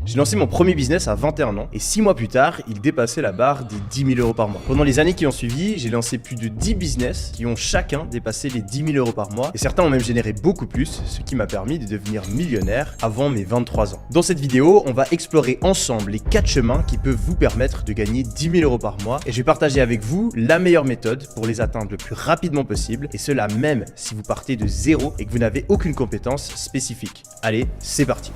J'ai lancé mon premier business à 21 ans et 6 mois plus tard, il dépassait la barre des 10 000 € par mois. Pendant les années qui ont suivi, j'ai lancé plus de 10 business qui ont chacun dépassé les 10 000 € par mois et certains ont même généré beaucoup plus, ce qui m'a permis de devenir millionnaire avant mes 23 ans. Dans cette vidéo, on va explorer ensemble les 4 chemins qui peuvent vous permettre de gagner 10 000 € par mois et je vais partager avec vous la meilleure méthode pour les atteindre le plus rapidement possible et cela même si vous partez de zéro et que vous n'avez aucune compétence spécifique. Allez, c'est parti!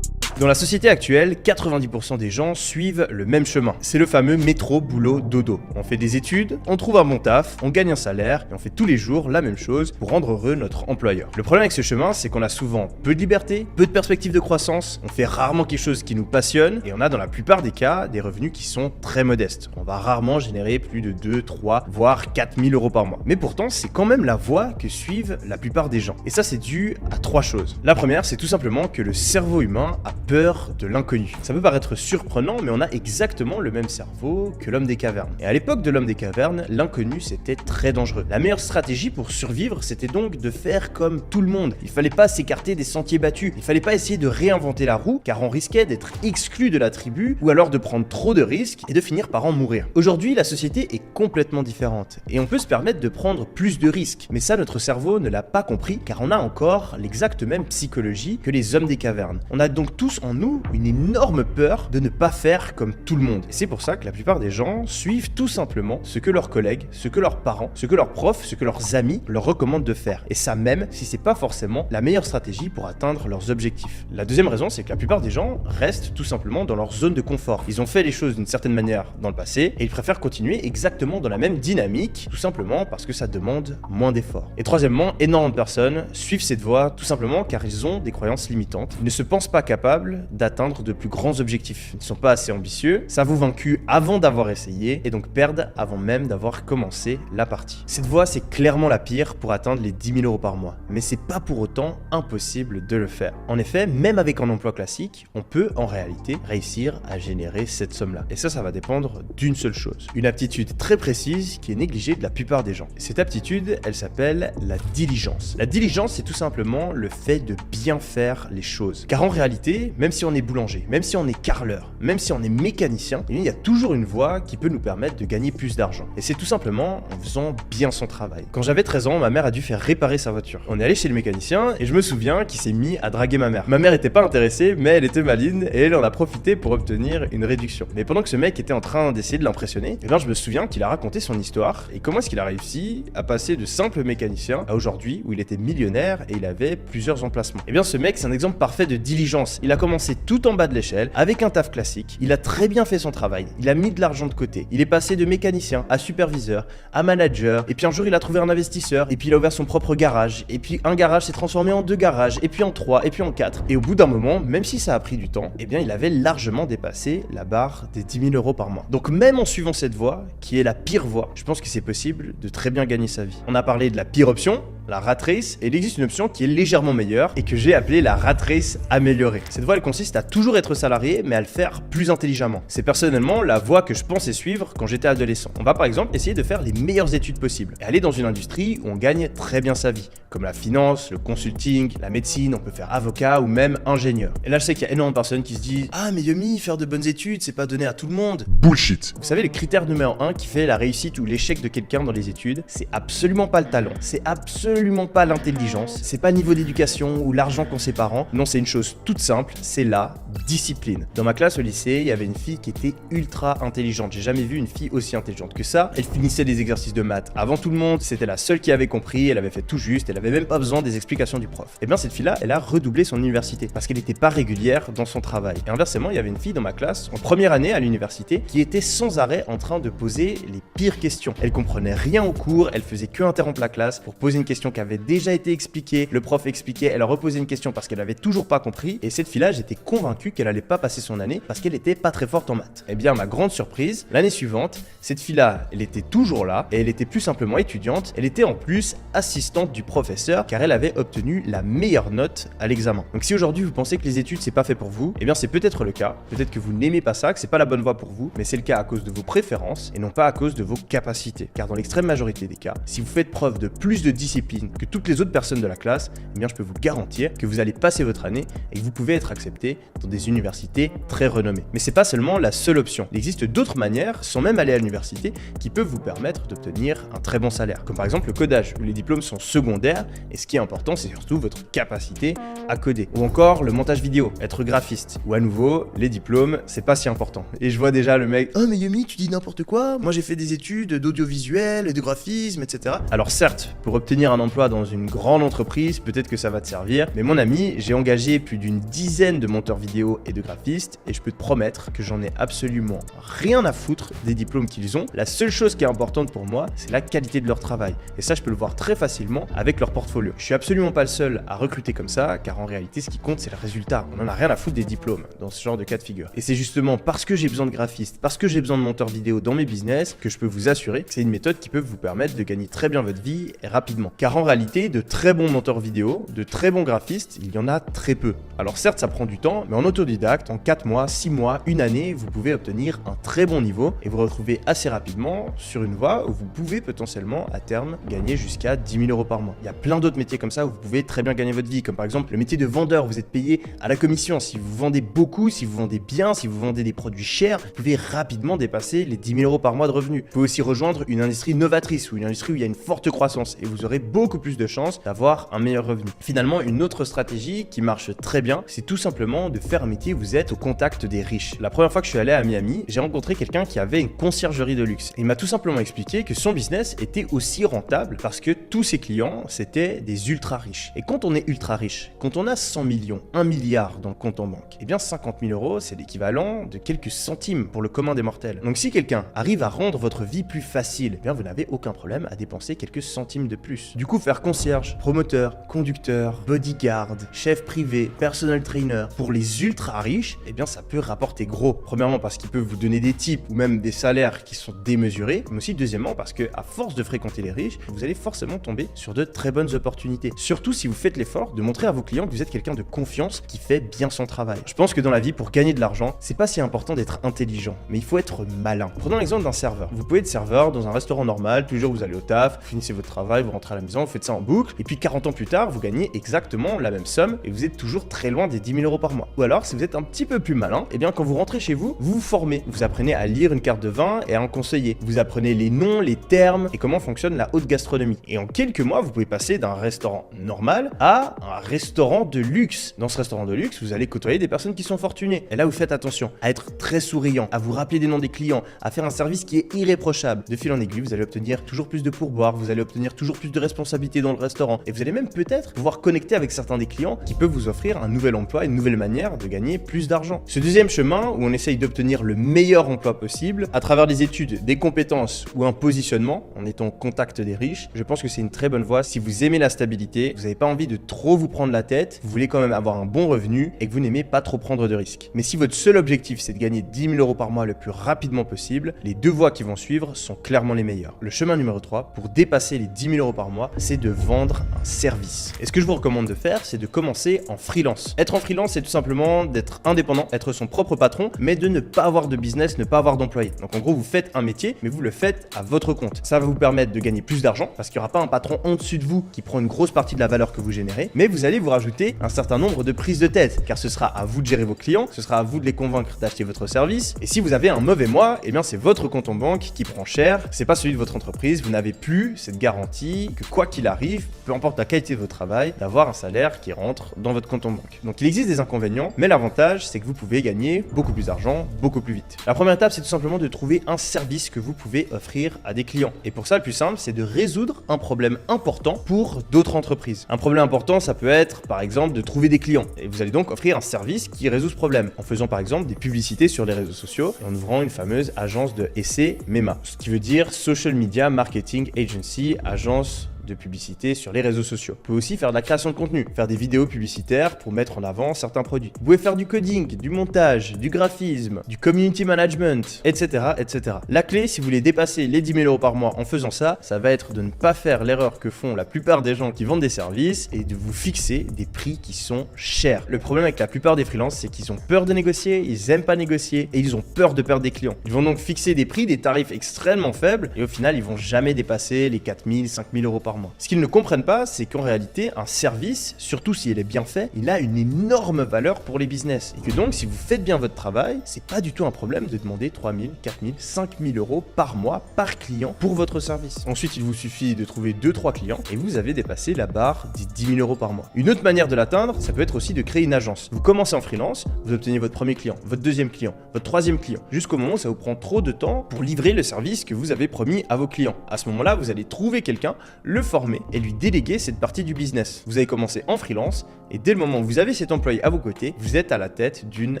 Dans la société actuelle, 90% des gens suivent le même chemin. C'est le fameux métro, boulot, dodo. On fait des études, on trouve un bon taf, on gagne un salaire et on fait tous les jours la même chose pour rendre heureux notre employeur. Le problème avec ce chemin, c'est qu'on a souvent peu de liberté, peu de perspectives de croissance, on fait rarement quelque chose qui nous passionne et on a dans la plupart des cas des revenus qui sont très modestes. On va rarement générer plus de 2, 3, voire 4 000 € par mois. Mais pourtant, c'est quand même la voie que suivent la plupart des gens. Et ça, c'est dû à 3 choses. La première, c'est tout simplement que le cerveau humain a peur de l'inconnu. Ça peut paraître surprenant, mais on a exactement le même cerveau que l'homme des cavernes. Et à l'époque de l'homme des cavernes, l'inconnu c'était très dangereux. La meilleure stratégie pour survivre, c'était donc de faire comme tout le monde. Il fallait pas s'écarter des sentiers battus. Il fallait pas essayer de réinventer la roue, car on risquait d'être exclu de la tribu, ou alors de prendre trop de risques et de finir par en mourir. Aujourd'hui, la société est complètement différente, et on peut se permettre de prendre plus de risques. Mais ça, notre cerveau ne l'a pas compris, car on a encore l'exacte même psychologie que les hommes des cavernes. On a donc tous en nous une énorme peur de ne pas faire comme tout le monde. Et c'est pour ça que la plupart des gens suivent tout simplement ce que leurs collègues, ce que leurs parents, ce que leurs profs, ce que leurs amis leur recommandent de faire. Et ça même si c'est pas forcément la meilleure stratégie pour atteindre leurs objectifs. La deuxième raison, c'est que la plupart des gens restent tout simplement dans leur zone de confort. Ils ont fait les choses d'une certaine manière dans le passé et ils préfèrent continuer exactement dans la même dynamique, tout simplement parce que ça demande moins d'efforts. Et troisièmement, énormément de personnes suivent cette voie tout simplement car ils ont des croyances limitantes. Ils ne se pensent pas capables d'atteindre de plus grands objectifs. Ils ne sont pas assez ambitieux, s'avouent vaincus avant d'avoir essayé et donc perdent avant même d'avoir commencé la partie. Cette voie, c'est clairement la pire pour atteindre les 10 000 € par mois. Mais c'est pas pour autant impossible de le faire. En effet, même avec un emploi classique, on peut en réalité réussir à générer cette somme-là. Et ça va dépendre d'une seule chose. Une aptitude très précise qui est négligée de la plupart des gens. Et cette aptitude, elle s'appelle la diligence. La diligence, c'est tout simplement le fait de bien faire les choses. Car en réalité, même si on est boulanger, même si on est carreleur, même si on est mécanicien, il y a toujours une voie qui peut nous permettre de gagner plus d'argent. Et c'est tout simplement en faisant bien son travail. Quand j'avais 13 ans, ma mère a dû faire réparer sa voiture. On est allé chez le mécanicien et je me souviens qu'il s'est mis à draguer ma mère. Ma mère était pas intéressée, mais elle était maline et elle en a profité pour obtenir une réduction. Mais pendant que ce mec était en train d'essayer de l'impressionner, je me souviens qu'il a raconté son histoire et comment est-ce qu'il a réussi à passer de simple mécanicien à aujourd'hui où il était millionnaire et il avait plusieurs emplacements. Et bien ce mec, c'est un exemple parfait de diligence. Il a commencé tout en bas de l'échelle, avec un taf classique, il a très bien fait son travail, il a mis de l'argent de côté, il est passé de mécanicien à superviseur, à manager, et puis un jour il a trouvé un investisseur, et puis il a ouvert son propre garage, et puis un garage s'est transformé en 2 garages, et puis en 3, et puis en 4, et au bout d'un moment, même si ça a pris du temps, il avait largement dépassé la barre des 10 000 € par mois. Donc même en suivant cette voie, qui est la pire voie, je pense que c'est possible de très bien gagner sa vie. On a parlé de la pire option, la rat race, et il existe une option qui est légèrement meilleure et que j'ai appelée la rat race améliorée. Cette voie, elle consiste à toujours être salarié, mais à le faire plus intelligemment. C'est personnellement la voie que je pensais suivre quand j'étais adolescent. On va par exemple essayer de faire les meilleures études possibles et aller dans une industrie où on gagne très bien sa vie, comme la finance, le consulting, la médecine, on peut faire avocat ou même ingénieur. Et là, je sais qu'il y a énormément de personnes qui se disent « Ah mais Yomi, faire de bonnes études, c'est pas donné à tout le monde. » Bullshit. Vous savez, le critère numéro 1 qui fait la réussite ou l'échec de quelqu'un dans les études, c'est absolument pas le talent, c'est absolument pas l'intelligence, c'est pas le niveau d'éducation ou l'argent qu'ont ses parents. Non, c'est une chose toute simple, c'est la discipline. Dans ma classe au lycée, il y avait une fille qui était ultra intelligente. J'ai jamais vu une fille aussi intelligente que ça. Elle finissait des exercices de maths avant tout le monde, c'était la seule qui avait compris, elle avait fait tout juste, elle avait même pas besoin des explications du prof. Et bien cette fille-là, elle a redoublé son université parce qu'elle était pas régulière dans son travail. Et inversement, il y avait une fille dans ma classe en première année à l'université qui était sans arrêt en train de poser les pires questions. Elle comprenait rien au cours, elle faisait que interrompre la classe pour poser une question qui avait déjà été expliquée, le prof expliquait, elle a reposé une question parce qu'elle avait toujours pas compris, et cette fille-là, j'étais convaincu qu'elle allait pas passer son année parce qu'elle était pas très forte en maths. Et bien, ma grande surprise, l'année suivante, cette fille-là, elle était toujours là, et elle était plus simplement étudiante, elle était en plus assistante du professeur, car elle avait obtenu la meilleure note à l'examen. Donc si aujourd'hui vous pensez que les études c'est pas fait pour vous, eh bien c'est peut-être le cas, peut-être que vous n'aimez pas ça, que c'est pas la bonne voie pour vous, mais c'est le cas à cause de vos préférences et non pas à cause de vos capacités. Car dans l'extrême majorité des cas, si vous faites preuve de plus de discipline discipline que toutes les autres personnes de la classe, eh bien je peux vous garantir que vous allez passer votre année et que vous pouvez être accepté dans des universités très renommées. Mais c'est pas seulement la seule option. Il existe d'autres manières, sans même aller à l'université, qui peuvent vous permettre d'obtenir un très bon salaire. Comme par exemple le codage, où les diplômes sont secondaires et ce qui est important, c'est surtout votre capacité à coder. Ou encore le montage vidéo, être graphiste. Ou à nouveau, les diplômes, c'est pas si important. Et je vois déjà le mec, oh mais Yumi, tu dis n'importe quoi, moi j'ai fait des études d'audiovisuel et de graphisme, etc. Alors certes, pour obtenir un emploi dans une grande entreprise, peut-être que ça va te servir, mais mon ami, j'ai engagé plus d'une dizaine de monteurs vidéo et de graphistes, et je peux te promettre que j'en ai absolument rien à foutre des diplômes qu'ils ont. La seule chose qui est importante pour moi, c'est la qualité de leur travail. Et ça, je peux le voir très facilement avec leur portfolio. Je suis absolument pas le seul à recruter comme ça, car en réalité, ce qui compte, c'est le résultat. On en a rien à foutre des diplômes dans ce genre de cas de figure. Et c'est justement parce que j'ai besoin de graphistes, parce que j'ai besoin de monteurs vidéo dans mes business, que je peux vous assurer que c'est une méthode qui peut vous permettre de gagner très bien votre vie et rapidement. Car en réalité, de très bons monteurs vidéo, de très bons graphistes, il y en a très peu. Alors certes, ça prend du temps, mais en autodidacte, en 4 mois, 6 mois, une année, vous pouvez obtenir un très bon niveau et vous retrouver assez rapidement sur une voie où vous pouvez potentiellement à terme gagner jusqu'à 10 000 € par mois. Il y a plein d'autres métiers comme ça où vous pouvez très bien gagner votre vie, comme par exemple le métier de vendeur, vous êtes payé à la commission. Si vous vendez beaucoup, si vous vendez bien, si vous vendez des produits chers, vous pouvez rapidement dépasser les 10 000 € par mois de revenus. Vous pouvez aussi rejoindre une industrie novatrice ou une industrie où il y a une forte croissance et vous aurez beaucoup plus de chances d'avoir un meilleur revenu. Finalement, une autre stratégie qui marche très bien, c'est tout simplement de faire un métier où vous êtes au contact des riches. La première fois que je suis allé à Miami, j'ai rencontré quelqu'un qui avait une conciergerie de luxe. Et il m'a tout simplement expliqué que son business était aussi rentable parce que tous ses clients, c'était des ultra riches. Et quand on est ultra riche, quand on a 100 millions, 1 milliard dans le compte en banque, eh bien 50 000 €, c'est l'équivalent de quelques centimes pour le commun des mortels. Donc si quelqu'un arrive à rendre votre vie plus facile, eh bien vous n'avez aucun problème à dépenser quelques centimes de plus. Du coup, faire concierge, promoteur, conducteur, bodyguard, chef privé, personal trainer, pour les ultra riches, eh bien ça peut rapporter gros. Premièrement parce qu'ils peuvent vous donner des tips ou même des salaires qui sont démesurés, mais aussi deuxièmement parce que à force de fréquenter les riches, vous allez forcément tomber sur de très bonnes opportunités. Surtout si vous faites l'effort de montrer à vos clients que vous êtes quelqu'un de confiance qui fait bien son travail. Je pense que dans la vie, pour gagner de l'argent, c'est pas si important d'être intelligent, mais il faut être malin. Prenons l'exemple d'un serveur. Vous pouvez être serveur dans un restaurant normal, toujours vous allez au taf, vous finissez votre travail, vous rentrez à la maison, vous faites ça en boucle, et puis 40 ans plus tard, vous gagnez exactement la même somme et vous êtes toujours très loin des 10 000 € par mois. Ou alors, si vous êtes un petit peu plus malin, eh bien quand vous rentrez chez vous, vous vous formez. Vous apprenez à lire une carte de vin et à en conseiller. Vous apprenez les noms, les termes et comment fonctionne la haute gastronomie. Et en quelques mois, vous pouvez passer d'un restaurant normal à un restaurant de luxe. Dans ce restaurant de luxe, vous allez côtoyer des personnes qui sont fortunées. Et là, vous faites attention à être très souriant, à vous rappeler des noms des clients, à faire un service qui est irréprochable. De fil en aiguille, vous allez obtenir toujours plus de pourboires, vous allez obtenir toujours plus de responsabilités dans le restaurant. Et vous allez même peut-être pouvoir connecter avec certains des clients qui peuvent vous offrir un nouvel emploi, une nouvelle manière de gagner plus d'argent. Ce deuxième chemin où on essaye d'obtenir le meilleur emploi possible à travers des études, des compétences ou un positionnement en étant au contact des riches, je pense que c'est une très bonne voie. Si vous aimez la stabilité, vous n'avez pas envie de trop vous prendre la tête, vous voulez quand même avoir un bon revenu et que vous n'aimez pas trop prendre de risques. Mais si votre seul objectif c'est de gagner 10 000 € par mois le plus rapidement possible, les deux voies qui vont suivre sont clairement les meilleures. Le chemin numéro 3 pour dépasser les 10 000 € par mois, c'est de vendre un service. Et ce que je vous recommande de faire, c'est de commencer en freelance. Être en freelance, c'est tout simplement d'être indépendant, être son propre patron, mais de ne pas avoir de business, ne pas avoir d'employé. Donc en gros, vous faites un métier, mais vous le faites à votre compte. Ça va vous permettre de gagner plus d'argent, parce qu'il n'y aura pas un patron en dessus de vous qui prend une grosse partie de la valeur que vous générez, mais vous allez vous rajouter un certain nombre de prises de tête, car ce sera à vous de gérer vos clients, ce sera à vous de les convaincre d'acheter votre service, et si vous avez un mauvais mois, eh bien c'est votre compte en banque qui prend cher, c'est pas celui de votre entreprise, vous n'avez plus cette garantie que quoi qu'il arrive, peu importe la qualité de votre travail, d'avoir un salaire qui rentre dans votre compte en banque. Donc il existe des inconvénients, mais l'avantage c'est que vous pouvez gagner beaucoup plus d'argent, beaucoup plus vite. La première étape c'est tout simplement de trouver un service que vous pouvez offrir à des clients. Et pour ça le plus simple c'est de résoudre un problème important pour d'autres entreprises. Un problème important ça peut être par exemple de trouver des clients. Et vous allez donc offrir un service qui résout ce problème en faisant par exemple des publicités sur les réseaux sociaux et en ouvrant une fameuse agence de SMMA, ce qui veut dire Social Media Marketing Agency, agence de publicité sur les réseaux sociaux. Vous pouvez aussi faire de la création de contenu, faire des vidéos publicitaires pour mettre en avant certains produits. Vous pouvez faire du coding, du montage, du graphisme, du community management, etc., etc. La clé, si vous voulez dépasser les 10 000 € par mois en faisant ça, ça va être de ne pas faire l'erreur que font la plupart des gens qui vendent des services et de vous fixer des prix qui sont chers. Le problème avec la plupart des freelances, c'est qu'ils ont peur de négocier, ils aiment pas négocier et ils ont peur de perdre des clients. Ils vont donc fixer des prix, des tarifs extrêmement faibles et au final, ils vont jamais dépasser les 4 000, 5 000 € par mois. mois. Ce qu'ils ne comprennent pas, c'est qu'en réalité, un service, surtout si il est bien fait, il a une énorme valeur pour les business. Et que donc, si vous faites bien votre travail, c'est pas du tout un problème de demander 3 000, 4 000, 5 000 euros par mois, par client, pour votre service. Ensuite, il vous suffit de trouver 2-3 clients et vous avez dépassé la barre des 10 000 euros par mois. Une autre manière de l'atteindre, ça peut être aussi de créer une agence. Vous commencez en freelance, vous obtenez votre premier client, votre deuxième client, votre troisième client, jusqu'au moment où ça vous prend trop de temps pour livrer le service que vous avez promis à vos clients. À ce moment-là, vous allez trouver quelqu'un, le former et lui déléguer cette partie du business. Vous avez commencé en freelance et dès le moment où vous avez cet employé à vos côtés, vous êtes à la tête d'une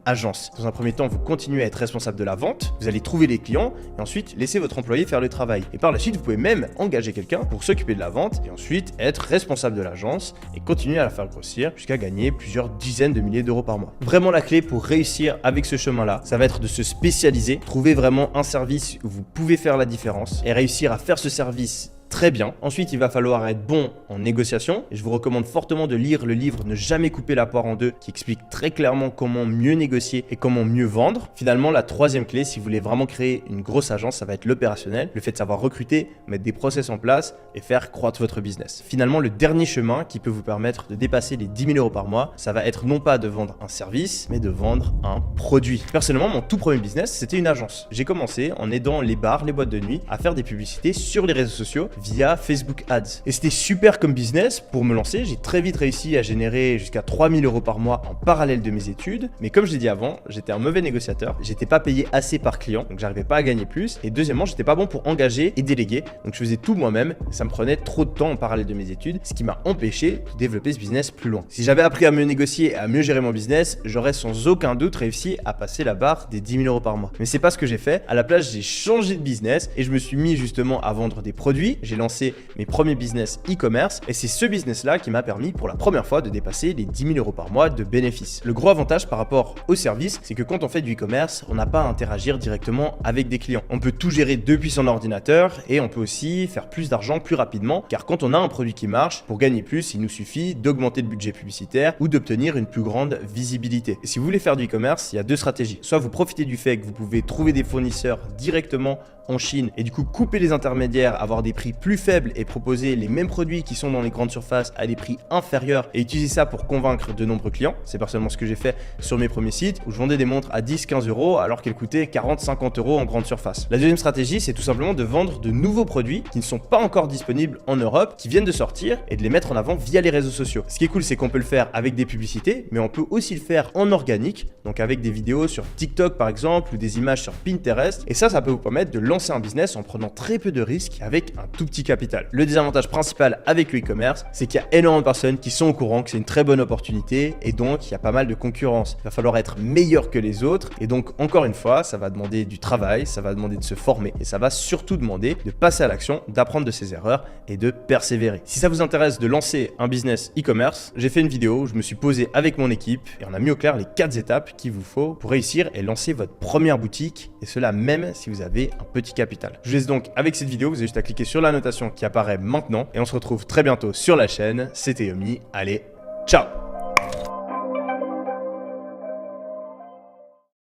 agence. Dans un premier temps, vous continuez à être responsable de la vente, vous allez trouver les clients et ensuite laisser votre employé faire le travail. Et par la suite, vous pouvez même engager quelqu'un pour s'occuper de la vente et ensuite être responsable de l'agence et continuer à la faire grossir jusqu'à gagner plusieurs dizaines de milliers d'euros par mois. Vraiment, la clé pour réussir avec ce chemin-là, ça va être de se spécialiser, trouver vraiment un service où vous pouvez faire la différence et réussir à faire ce service très bien. Ensuite, il va falloir être bon en négociation. Et je vous recommande fortement de lire le livre Ne jamais couper la poire en deux qui explique très clairement comment mieux négocier et comment mieux vendre. Finalement, la troisième clé, si vous voulez vraiment créer une grosse agence, ça va être l'opérationnel. Le fait de savoir recruter, mettre des process en place et faire croître votre business. Finalement, le dernier chemin qui peut vous permettre de dépasser les 10 000 euros par mois, ça va être non pas de vendre un service, mais de vendre un produit. Personnellement, mon tout premier business, c'était une agence. J'ai commencé en aidant les bars, les boîtes de nuit à faire des publicités sur les réseaux sociaux via Facebook Ads. Et c'était super comme business pour me lancer. J'ai très vite réussi à générer jusqu'à 3 000 euros par mois en parallèle de mes études. Mais comme je l'ai dit avant, j'étais un mauvais négociateur. J'étais pas payé assez par client, donc j'arrivais pas à gagner plus. Et deuxièmement, j'étais pas bon pour engager et déléguer. Donc je faisais tout moi-même. Ça me prenait trop de temps en parallèle de mes études, ce qui m'a empêché de développer ce business plus loin. Si j'avais appris à mieux négocier et à mieux gérer mon business, j'aurais sans aucun doute réussi à passer la barre des 10 000 euros par mois. Mais c'est pas ce que j'ai fait. À la place, j'ai changé de business et je me suis mis justement à vendre des produits. J'ai lancé mes premiers business e-commerce et c'est ce business-là qui m'a permis pour la première fois de dépasser les 10 000 euros par mois de bénéfices. Le gros avantage par rapport au service, c'est que quand on fait du e-commerce, on n'a pas à interagir directement avec des clients. On peut tout gérer depuis son ordinateur et on peut aussi faire plus d'argent plus rapidement car quand on a un produit qui marche, pour gagner plus, il nous suffit d'augmenter le budget publicitaire ou d'obtenir une plus grande visibilité. Et si vous voulez faire du e-commerce, il y a deux stratégies. Soit vous profitez du fait que vous pouvez trouver des fournisseurs directement en Chine et du coup couper les intermédiaires, avoir des prix plus faibles et proposer les mêmes produits qui sont dans les grandes surfaces à des prix inférieurs et utiliser ça pour convaincre de nombreux clients. C'est personnellement ce que j'ai fait sur mes premiers sites où je vendais des montres à 10-15 euros alors qu'elles coûtaient 40-50 euros en grande surface. La deuxième stratégie, c'est tout simplement de vendre de nouveaux produits qui ne sont pas encore disponibles en Europe, qui viennent de sortir et de les mettre en avant via les réseaux sociaux. Ce qui est cool, c'est qu'on peut le faire avec des publicités, mais on peut aussi le faire en organique, donc avec des vidéos sur TikTok par exemple ou des images sur Pinterest. Et ça peut vous permettre de lancer un business en prenant très peu de risques avec un tout petit capital. Le désavantage principal avec le e-commerce, c'est qu'il y a énormément de personnes qui sont au courant que c'est une très bonne opportunité et donc il y a pas mal de concurrence. Il va falloir être meilleur que les autres et donc encore une fois, ça va demander du travail, ça va demander de se former et ça va surtout demander de passer à l'action, d'apprendre de ses erreurs et de persévérer. Si ça vous intéresse de lancer un business e-commerce, j'ai fait une vidéo où je me suis posé avec mon équipe et on a mis au clair les 4 étapes qu'il vous faut pour réussir et lancer votre première boutique et cela même si vous avez un petit capital. Je vous laisse donc avec cette vidéo, vous avez juste à cliquer sur la notation qui apparaît maintenant et on se retrouve très bientôt sur la chaîne. C'était Yomi, allez, ciao!